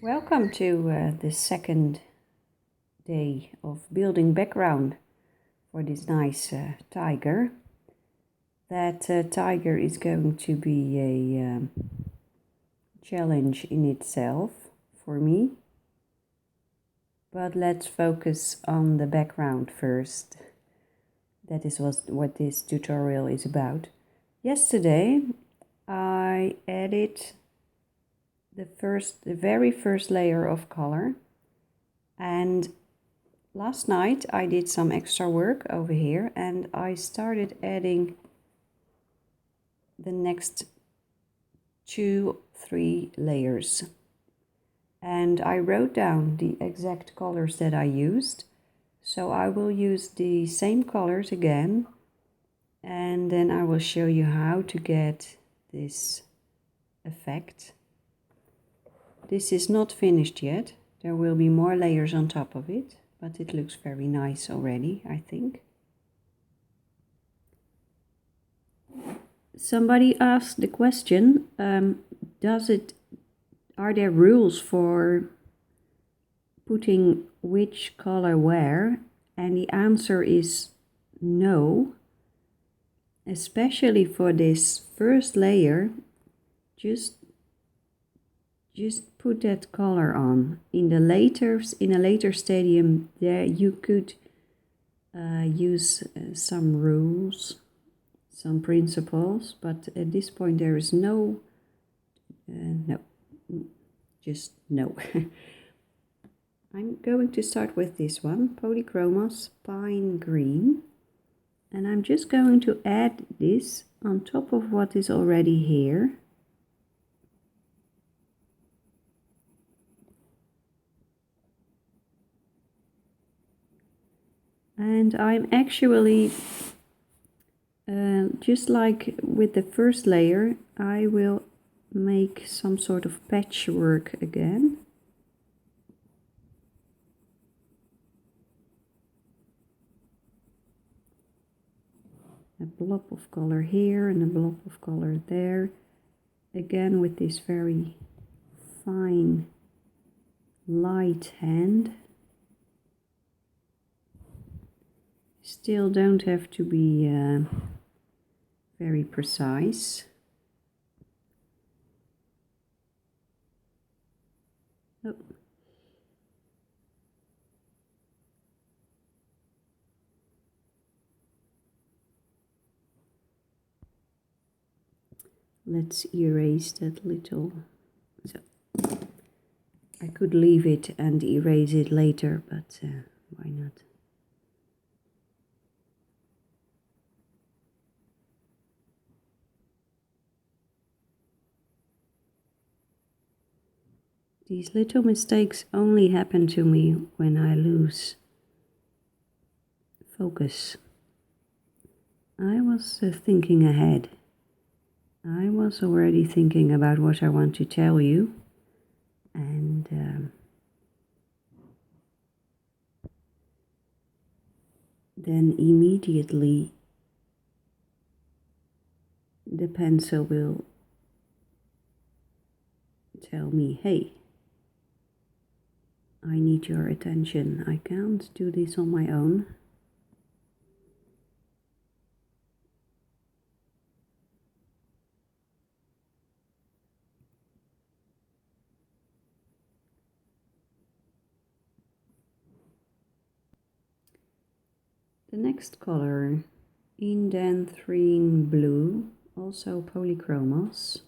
Welcome to the second day of building background for this nice tiger. That tiger is going to be a challenge in itself for me. But let's focus on the background first. That is what this tutorial is about. Yesterday I added the very first layer of color, and last night I did some extra work over here and I started adding the next 2-3 layers, and I wrote down the exact colors that I used, so I will use the same colors again, and then I will show you how to get this effect. This is not finished yet. There will be more layers on top of it, but it looks very nice already, I think. Somebody asked the question, are there rules for putting which color where? And the answer is no. Especially for this first layer, just put that color on. In a later stadium, there you could use some rules, some principles, but at this point there is no, just no. I'm going to start with this one, Polychromos Pine Green, and I'm just going to add this on top of what is already here. And I'm actually, just like with the first layer, I will make some sort of patchwork again. A blob of color here and a blob of color there. Again with this very fine light hand. Still don't have to be very precise. Oh. Let's erase that little. So I could leave it and erase it later, but why not? These little mistakes only happen to me when I lose focus. I was thinking ahead. I was already thinking about what I want to tell you, and then immediately the pencil will tell me, hey, I need your attention. I can't do this on my own. The next color, Indanthrene Blue, also Polychromos.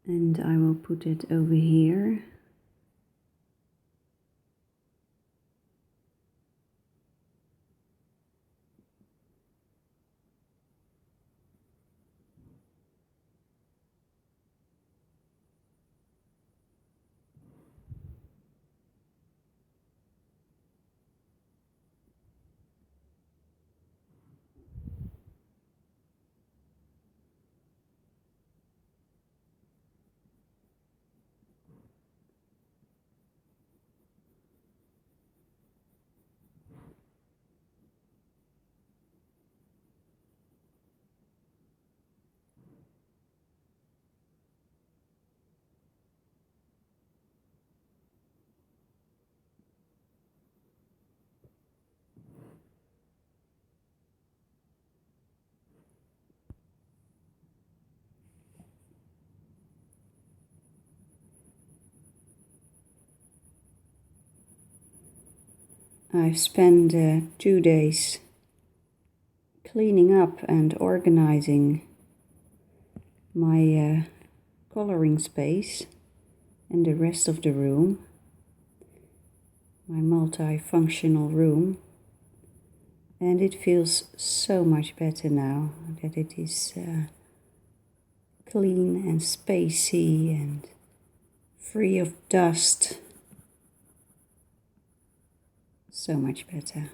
And I will put it over here. I've spent 2 days cleaning up and organizing my coloring space and the rest of the room, my multifunctional room, and it feels so much better now that it is clean and spacey and free of dust. So much better.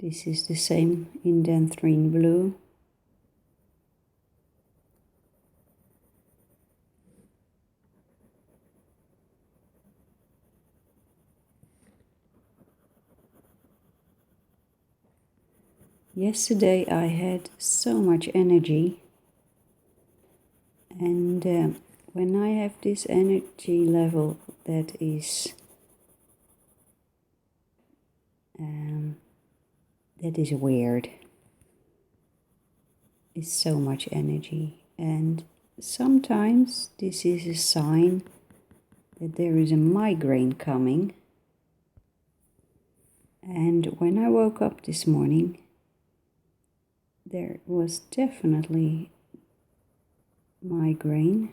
This is the same indanthrine blue. Yesterday I had so much energy, and when I have this energy level that is weird, it's so much energy, and sometimes this is a sign that there is a migraine coming. And when I woke up this morning, there was definitely migraine.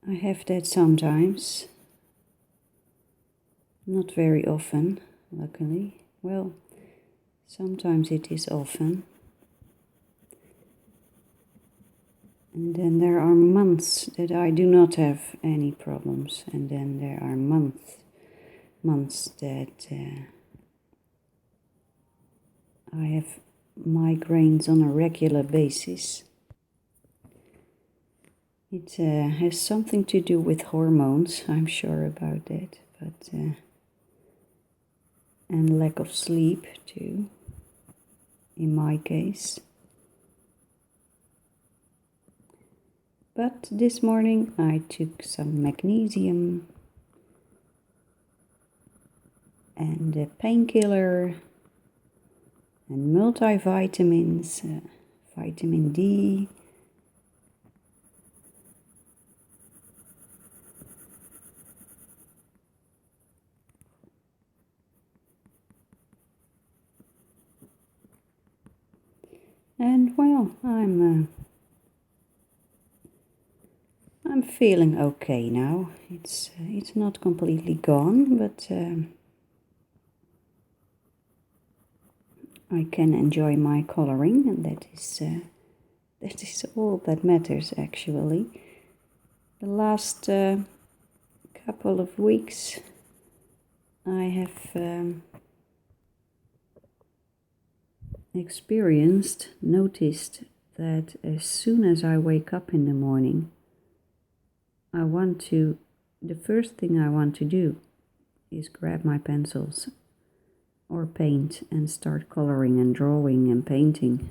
I have that sometimes, not very often, luckily. Well, sometimes it is often. And then there are months that I do not have any problems, and then there are months that I have migraines on a regular basis. It has something to do with hormones, I'm sure about that, but and lack of sleep too, in my case. But this morning I took some magnesium and a painkiller and multivitamins, vitamin D, and well, I'm feeling okay now. It's not completely gone, but I can enjoy my coloring, and that is all that matters actually. The last couple of weeks I have noticed that as soon as I wake up in the morning, the first thing I want to do is grab my pencils or paint and start coloring and drawing and painting.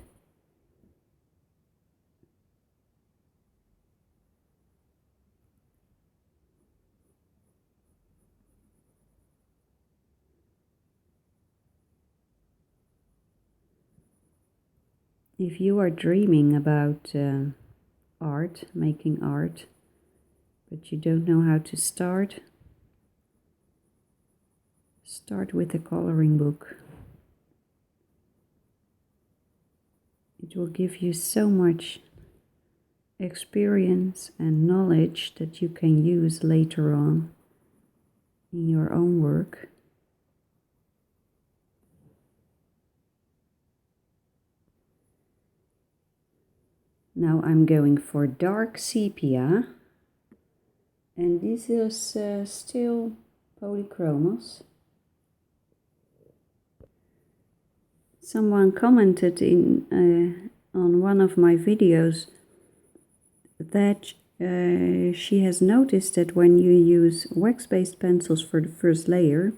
If you are dreaming about making art, but you don't know how to start with a coloring book. It will give you so much experience and knowledge that you can use later on in your own work. Now I'm going for dark sepia, and this is still polychromos. Someone commented on one of my videos that she has noticed that when you use wax-based pencils for the first layer,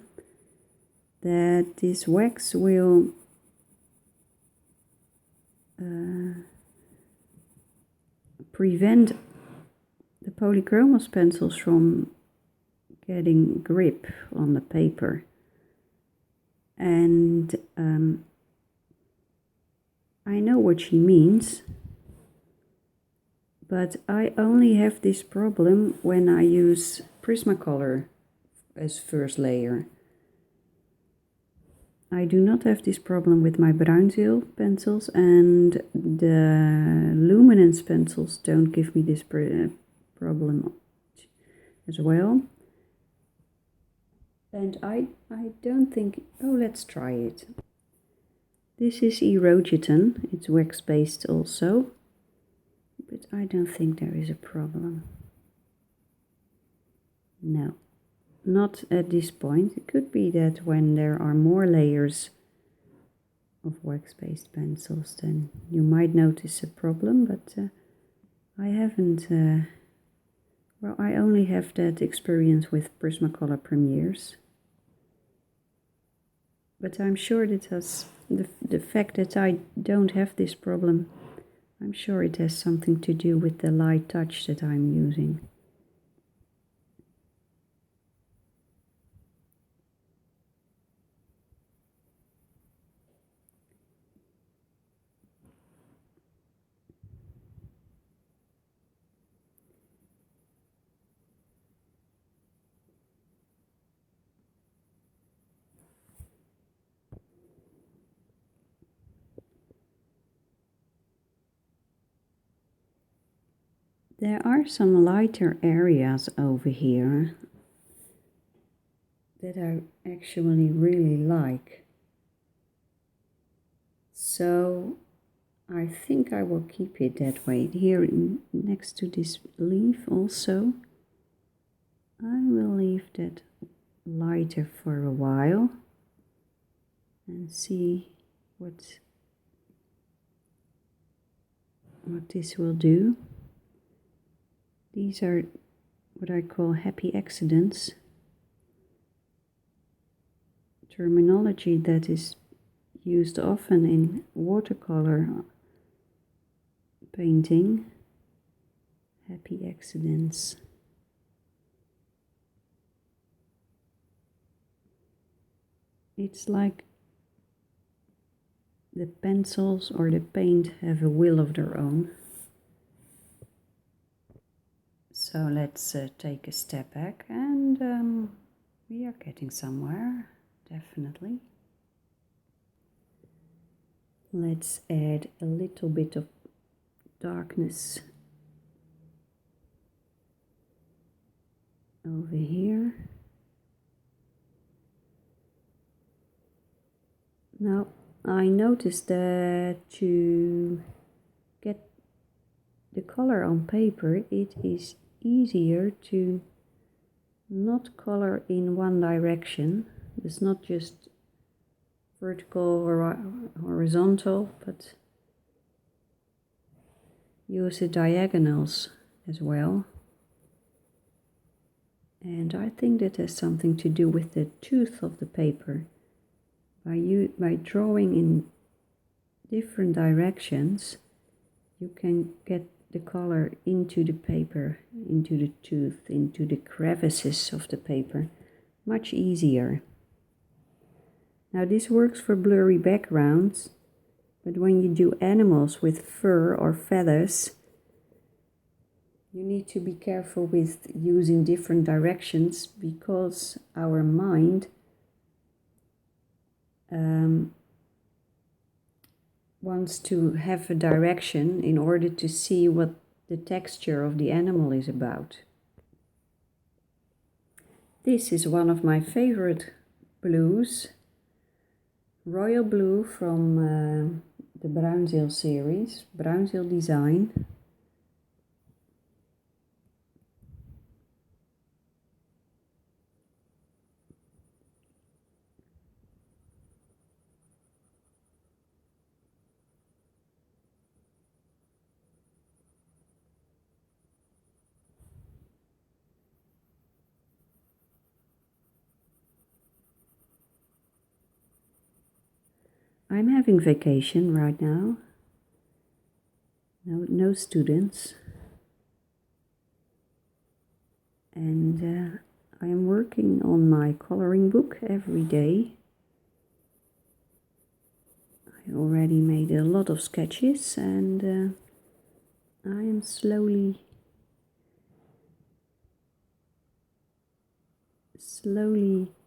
that this wax will prevent the polychromos pencils from getting grip on the paper. And I know what she means, but I only have this problem when I use Prismacolor as first layer. I do not have this problem with my Bruinzeel pencils, and the luminance pencils don't give me this problem as well. And I don't think, oh, let's try it. This is Erogeton, it's wax-based also, but I don't think there is a problem. No, not at this point. It could be that when there are more layers of wax-based pencils, then you might notice a problem, but I haven't, well, I only have that experience with Prismacolor Premieres. But I'm sure it has, the fact that I don't have this problem, I'm sure it has something to do with the light touch that I'm using. There are some lighter areas over here that I actually really like. So I think I will keep it that way. Here next to this leaf also, I will leave that lighter for a while and see what this will do. These are what I call happy accidents, terminology that is used often in watercolor painting. Happy accidents. It's like the pencils or the paint have a will of their own. So let's take a step back, and we are getting somewhere, definitely. Let's add a little bit of darkness over here. Now I noticed that to get the color on paper, it is easier to not color in one direction. It's not just vertical or horizontal, but use the diagonals as well. And I think that has something to do with the tooth of the paper. By drawing in different directions, you can get the color into the paper, into the tooth, into the crevices of the paper, much easier. Now this works for blurry backgrounds, but when you do animals with fur or feathers, you need to be careful with using different directions, because our mind wants to have a direction in order to see what the texture of the animal is about. This is one of my favorite blues, Royal Blue from the Bruinzeel series, Bruinzeel Design. I'm having vacation right now. No students. And I am working on my coloring book every day. I already made a lot of sketches and I am slowly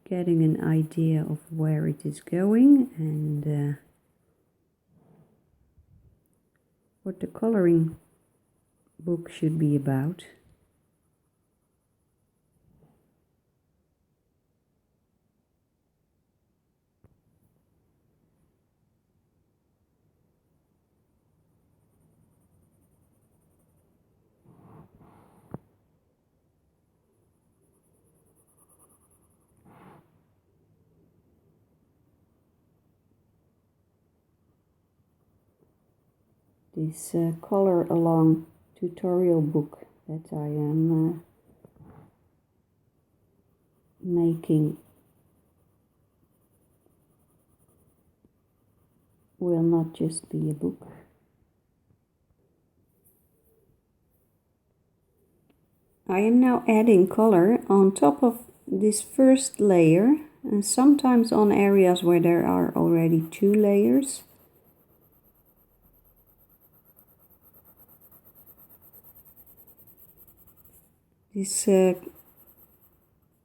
getting an idea of where it is going and what the coloring book should be about. This color along tutorial book that I am making will not just be a book. I am now adding color on top of this first layer, and sometimes on areas where there are already 2 layers. This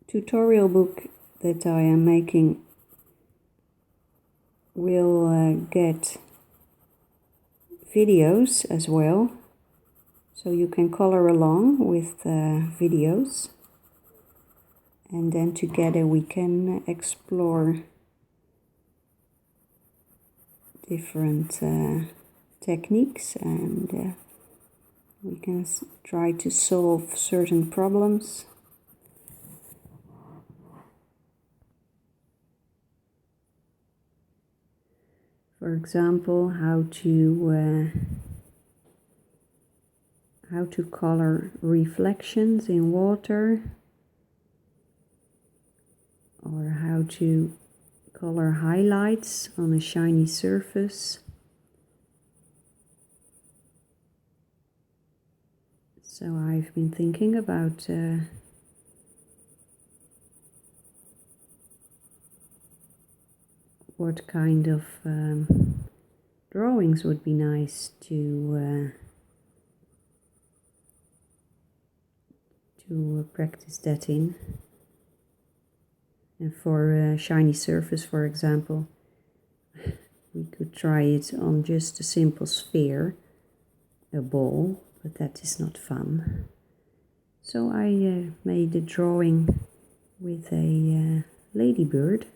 tutorial book that I am making will get videos as well, so you can color along with videos, and then together we can explore different techniques, and we can try to solve certain problems. For example, how to color reflections in water, or how to color highlights on a shiny surface. So I've been thinking about what kind of drawings would be nice to practice that in. And for a shiny surface, for example, we could try it on just a simple sphere, a ball, but that is not fun. So I made a drawing with a ladybird.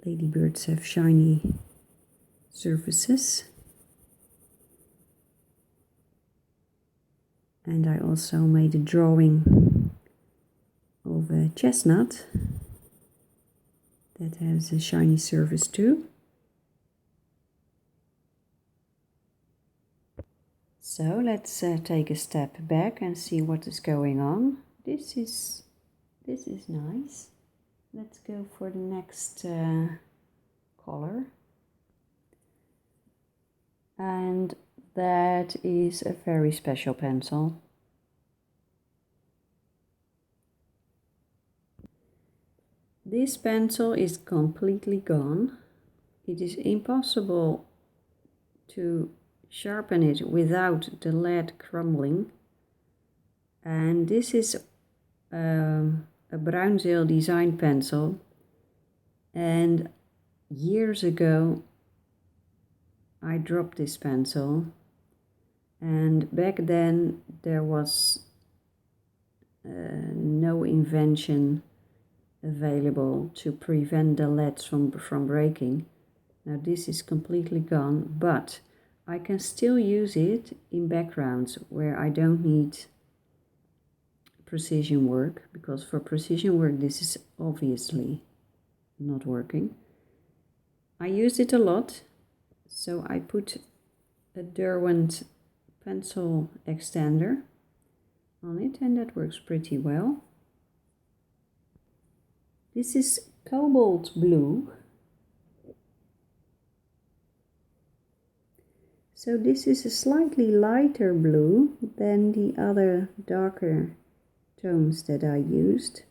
Ladybirds have shiny surfaces. And I also made a drawing of a chestnut that has a shiny surface too. So let's take a step back and see what is going on. This is nice. Let's go for the next color. And that is a very special pencil. This pencil is completely gone. It is impossible to sharpen it without the lead crumbling. And this is a Bruinzeel design pencil, and years ago I dropped this pencil, and back then there was no invention available to prevent the leads from breaking. Now this is completely gone, but I can still use it in backgrounds where I don't need precision work, because for precision work this is obviously not working. I use it a lot, so I put a Derwent pencil extender on it, and that works pretty well. This is cobalt blue. So this is a slightly lighter blue than the other darker tones that I used.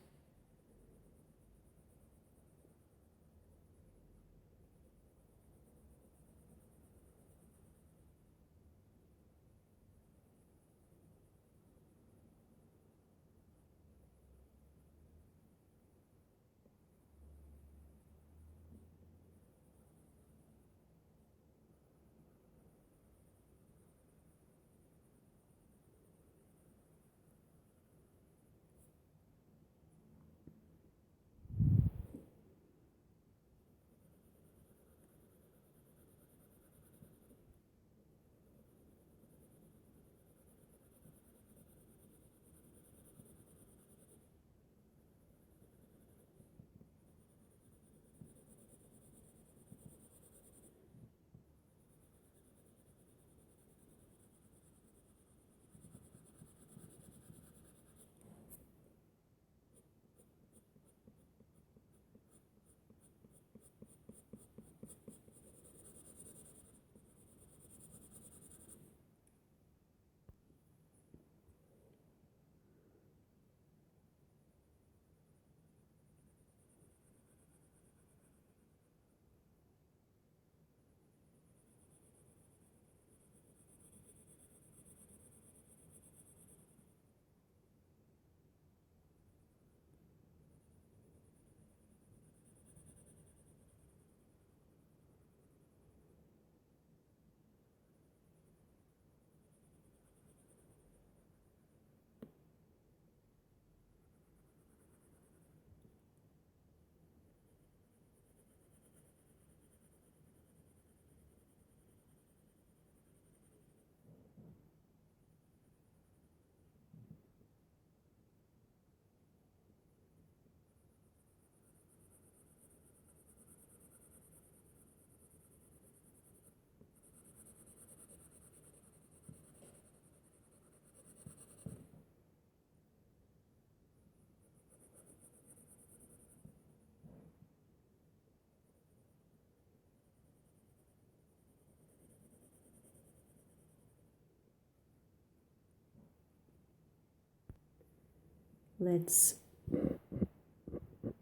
Let's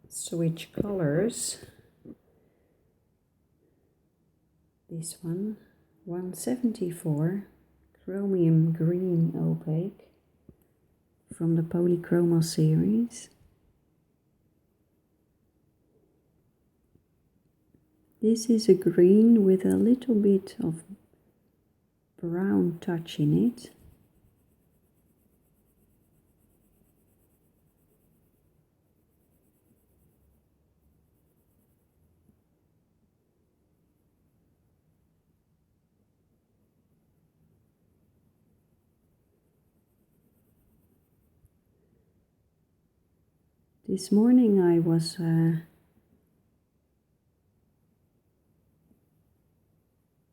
switch colors. This one, 174 chromium green opaque from the polychroma series. This is a green with a little bit of brown touch in it. This morning I was on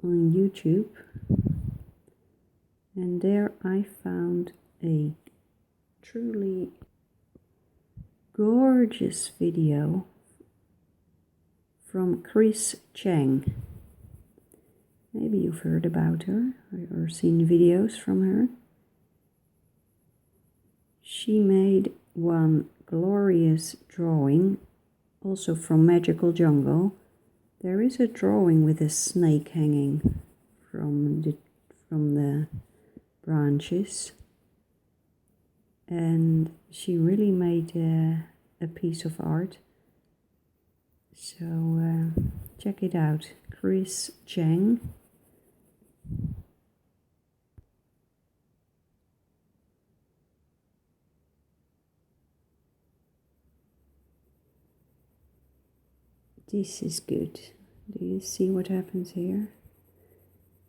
YouTube, and there I found a truly gorgeous video from Chris Chang. Maybe you've heard about her or seen videos from her. She made one glorious drawing, also from Magical Jungle. There is a drawing with a snake hanging from the branches, and she really made a piece of art. So check it out, Chris Chang. This is good. Do you see what happens here?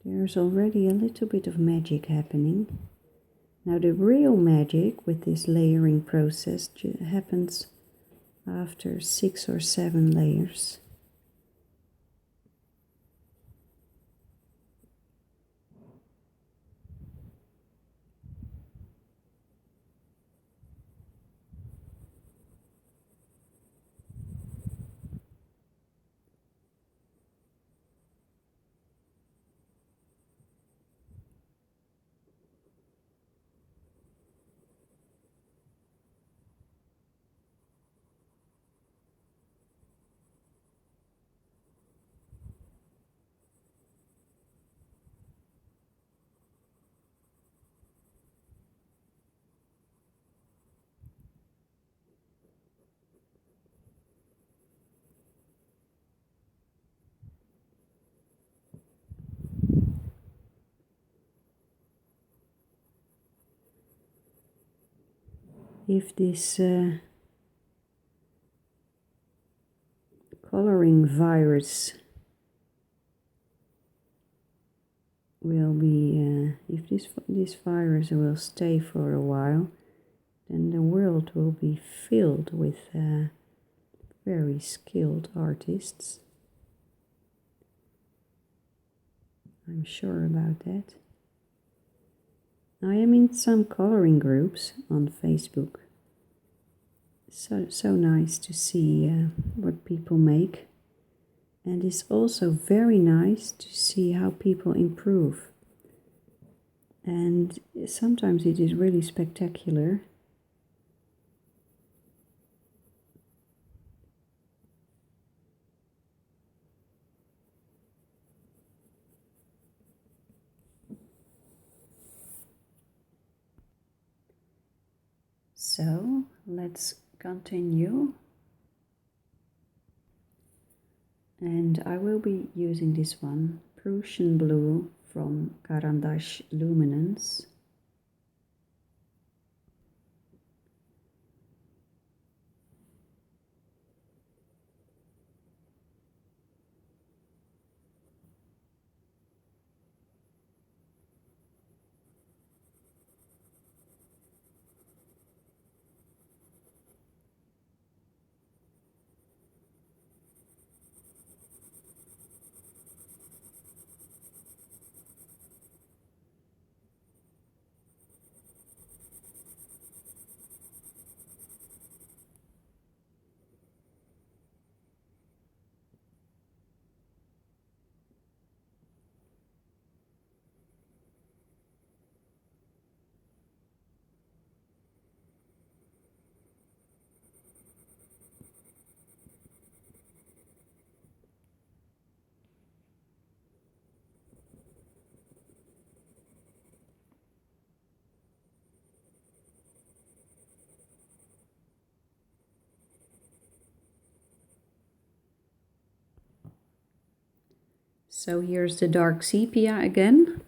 There's already a little bit of magic happening. Now the real magic with this layering process happens after 6 or 7 layers. if this coloring virus will be, if this virus will stay for a while, then the world will be filled with very skilled artists. I'm sure about that. I am in some coloring groups on Facebook. So nice to see what people make. And it's also very nice to see how people improve. And sometimes it is really spectacular. So let's continue. And I will be using this one, Prussian Blue from Carandash Luminance. So here's the dark sepia again.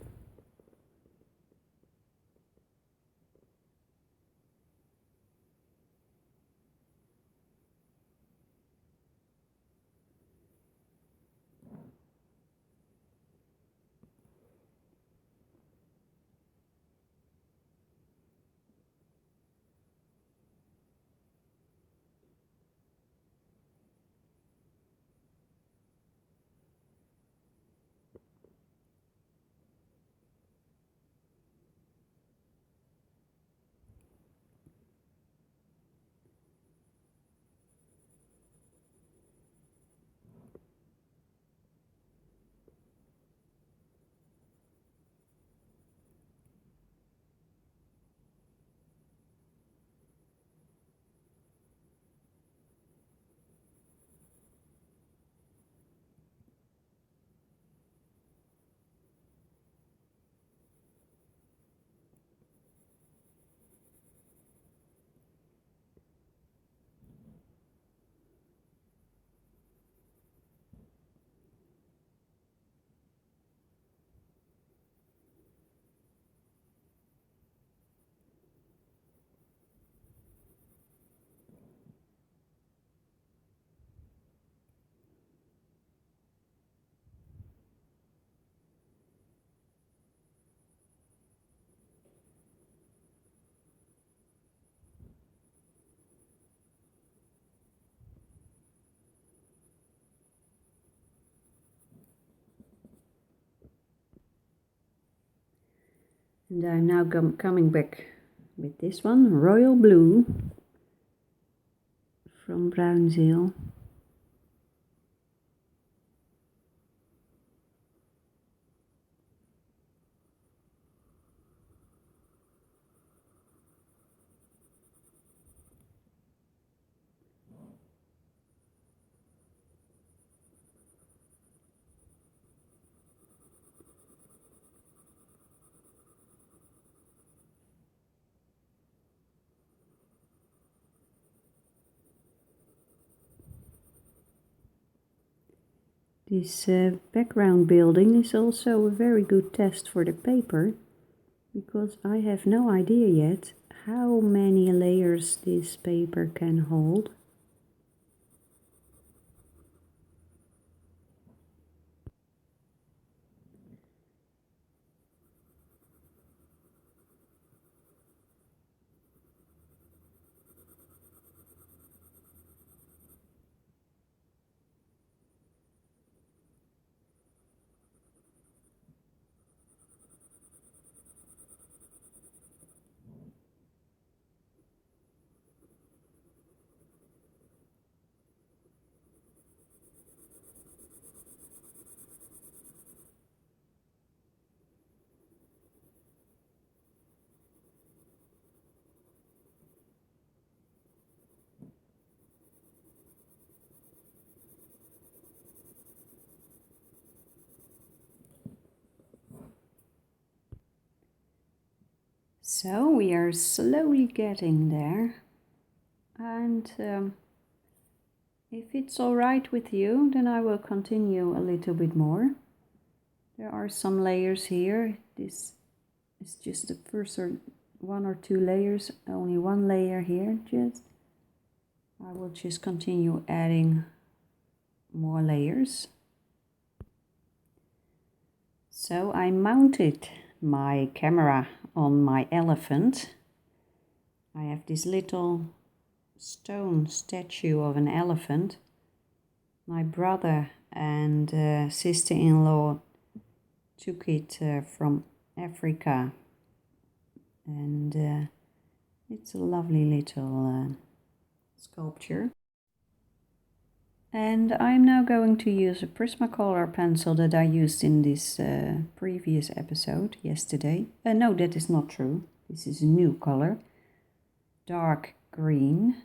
And I'm now coming back with this one, Royal Blue from Bruinzeel. This background building is also a very good test for the paper, because I have no idea yet how many layers this paper can hold. So we are slowly getting there, and if it's all right with you, then I will continue a little bit more. There are some layers here. This is just the first one or two layers, only one layer here. I will just continue adding more layers. So I mounted my camera on my elephant. I have this little stone statue of an elephant. My brother and sister-in-law took it from Africa, and it's a lovely little sculpture. And I'm now going to use a Prismacolor pencil that I used in this previous episode yesterday. No, that is not true. This is a new color, dark green.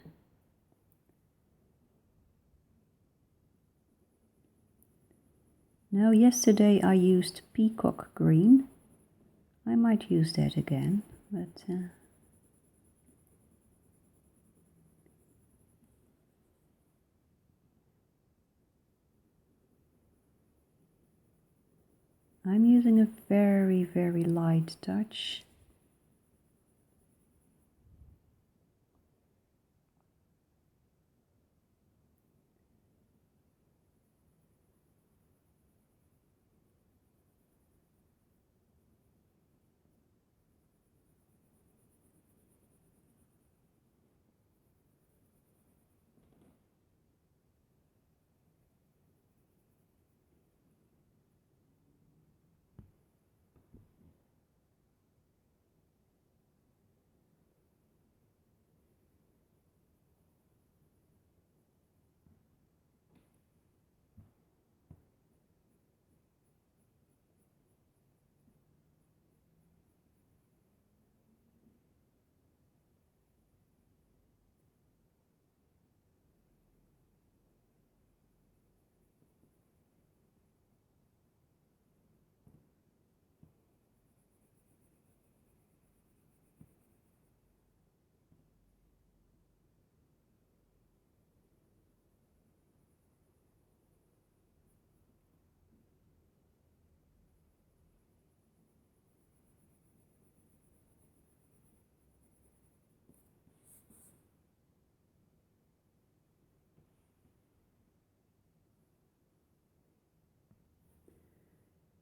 Now, yesterday I used peacock green. I might use that again, but I'm using a very, very light touch.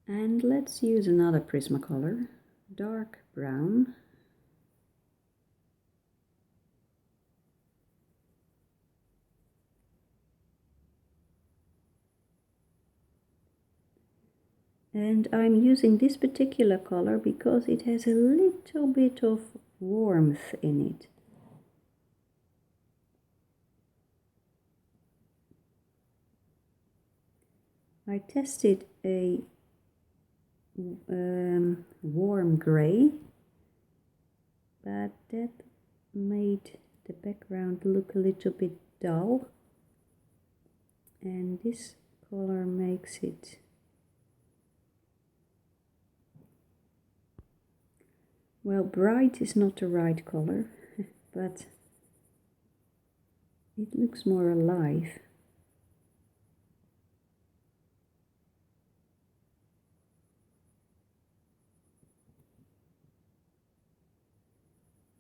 And let's use another Prismacolor, dark brown. And I'm using this particular color because it has a little bit of warmth in it. I tested a warm gray, but that made the background look a little bit dull, and this color makes it well, bright is not the right color, but it looks more alive.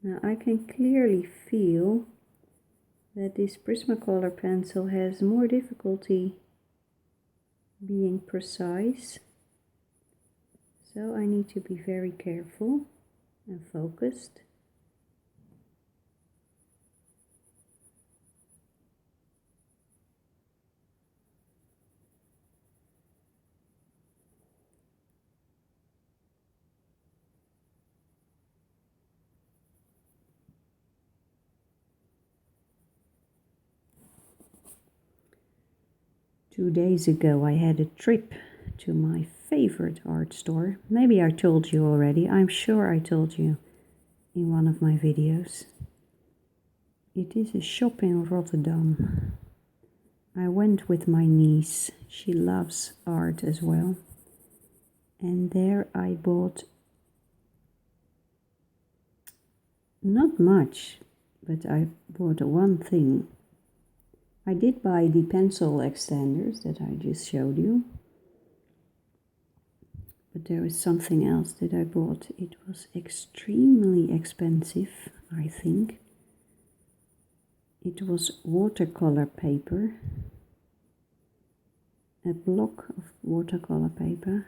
Now I can clearly feel that this Prismacolor pencil has more difficulty being precise. So I need to be very careful and focused. 2 days ago I had a trip to my favorite art store. Maybe I told you already. I'm sure I told you in one of my videos. It is a shop in Rotterdam. I went with my niece. She loves art as well. And there I bought not much, but I bought one thing. I did buy the pencil extenders that I just showed you. But there was something else that I bought. It was extremely expensive, I think. It was watercolor paper. A block of watercolor paper.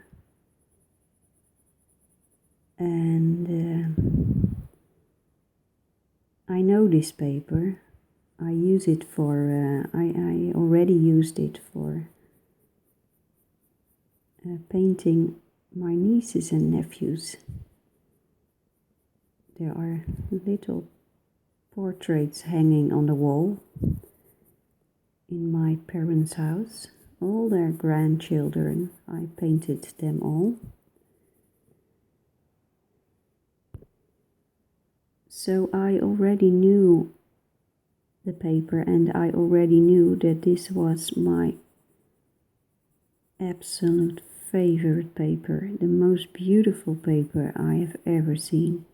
And I know this paper. I use it for, I already used it for painting my nieces and nephews. There are little portraits hanging on the wall in my parents' house. All their grandchildren, I painted them all. So I already knew the paper, and I already knew that this was my absolute favorite paper, the most beautiful paper I have ever seen.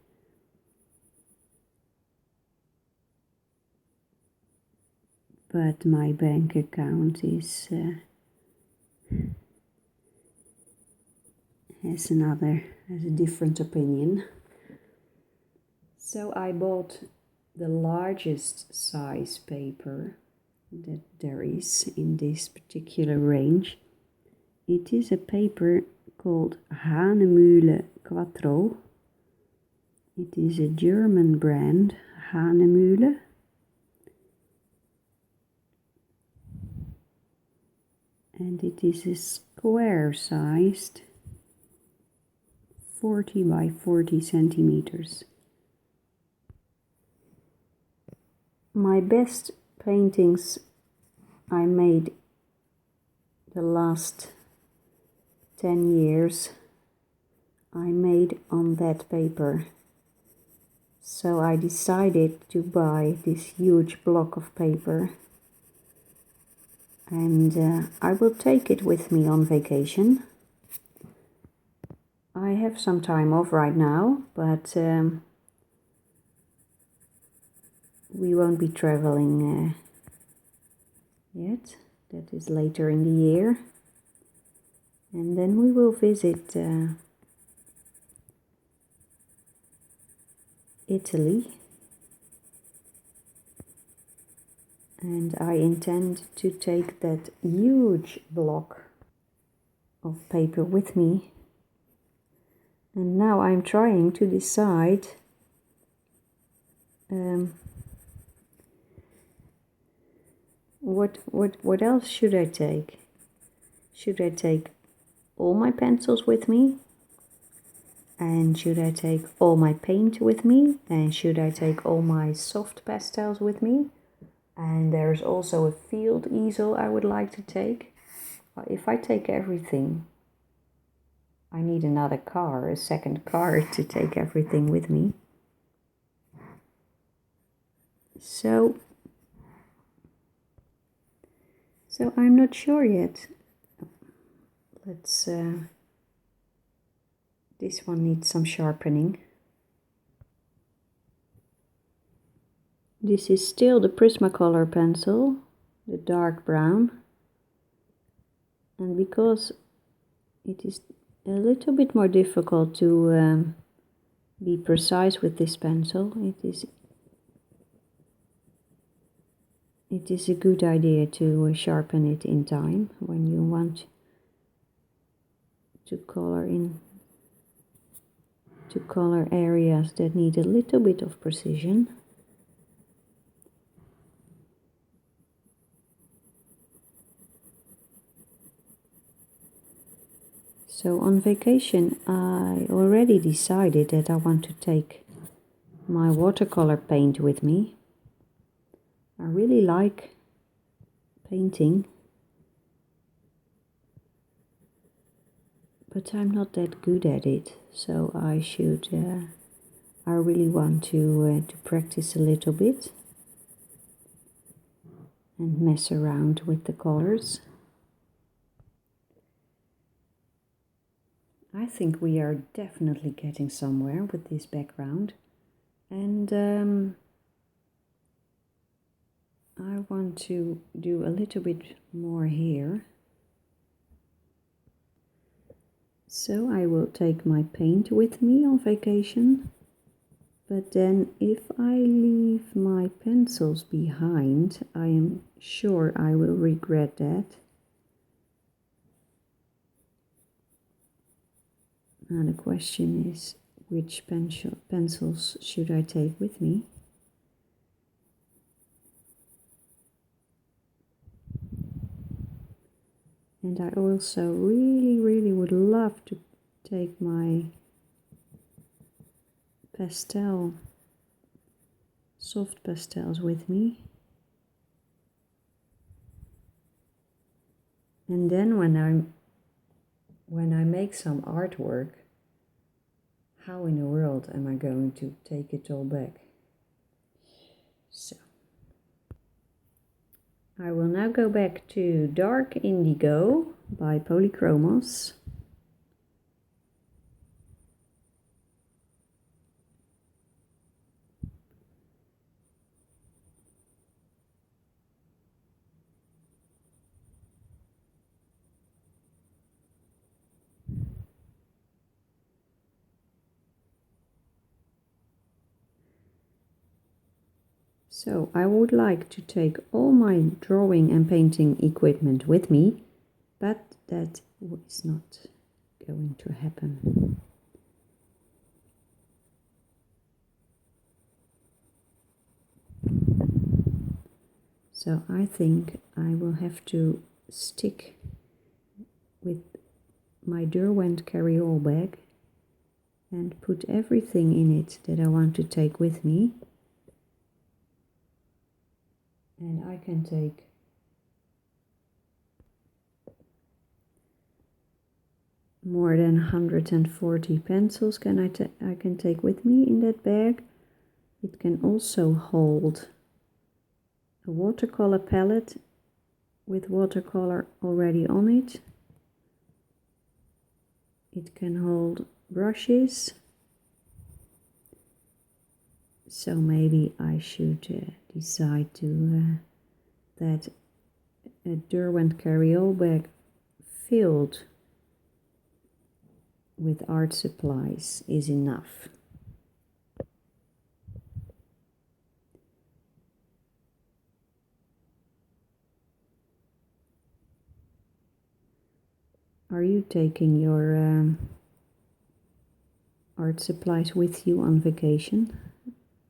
But my bank account has a different opinion. So I bought the largest size paper that there is in this particular range. It is a paper called Hanemühle Quattro. It is a German brand, Hanemühle. And it is a square-sized 40 by 40 centimeters. My best paintings I made the last 10 years I made on that paper. So I decided to buy this huge block of paper, and I will take it with me on vacation. I have some time off right now, but we won't be traveling yet. That is later in the year. And then we will visit Italy. And I intend to take that huge block of paper with me. And now I'm trying to decide what else should I take? Should I take all my pencils with me? And should I take all my paint with me? And should I take all my soft pastels with me? And there's also a field easel I would like to take. If I take everything, I need another car, a second car to take everything with me. So I'm not sure yet. Let's, this one needs some sharpening. This is still the Prismacolor pencil, the dark brown. And because it is a little bit more difficult to be precise with this pencil. It is a good idea to sharpen it in time when you want to color areas that need a little bit of precision. So on vacation I already decided that I want to take my watercolor paint with me. I really like painting, but I'm not that good at it, so I really want to practice a little bit and mess around with the colors. I think we are definitely getting somewhere with this background, and I want to do a little bit more here. So I will take my paint with me on vacation, but then if I leave my pencils behind, I am sure I will regret that. Now the question is, which pencils should I take with me? And I also really would love to take my soft pastels with me. And then when I make some artwork, how in the world am I going to take it all back? So I will now go back to Dark Indigo by Polychromos. So I would like to take all my drawing and painting equipment with me, but that is not going to happen. So I think I will have to stick with my Derwent carry-all bag and put everything in it that I want to take with me. And I can take more than 140 pencils I can take with me in that bag. It can also hold a watercolor palette with watercolor already on it. It can hold brushes. So maybe I should decide that a Derwent carry-all bag filled with art supplies is enough. Are you taking your art supplies with you on vacation?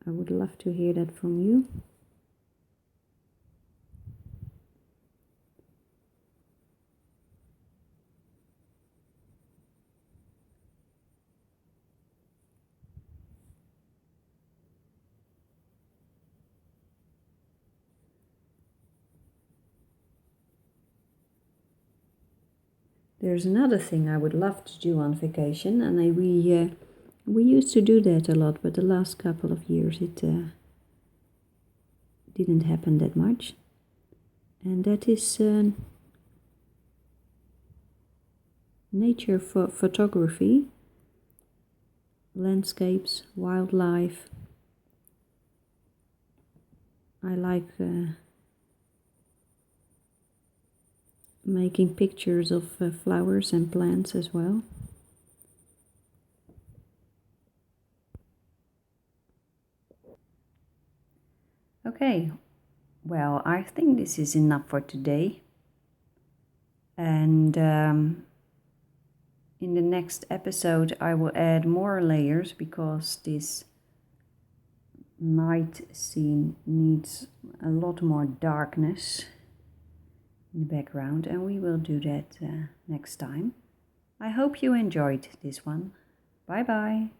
I would love to hear that from you. There's another thing I would love to do on vacation, and we used to do that a lot, but the last couple of years it didn't happen that much. And that is nature photography, landscapes, wildlife. I like making pictures of flowers and plants as well. Okay, well, I think this is enough for today. And in the next episode I will add more layers because this night scene needs a lot more darkness in the background, and we will do that next time. I hope you enjoyed this one. Bye bye.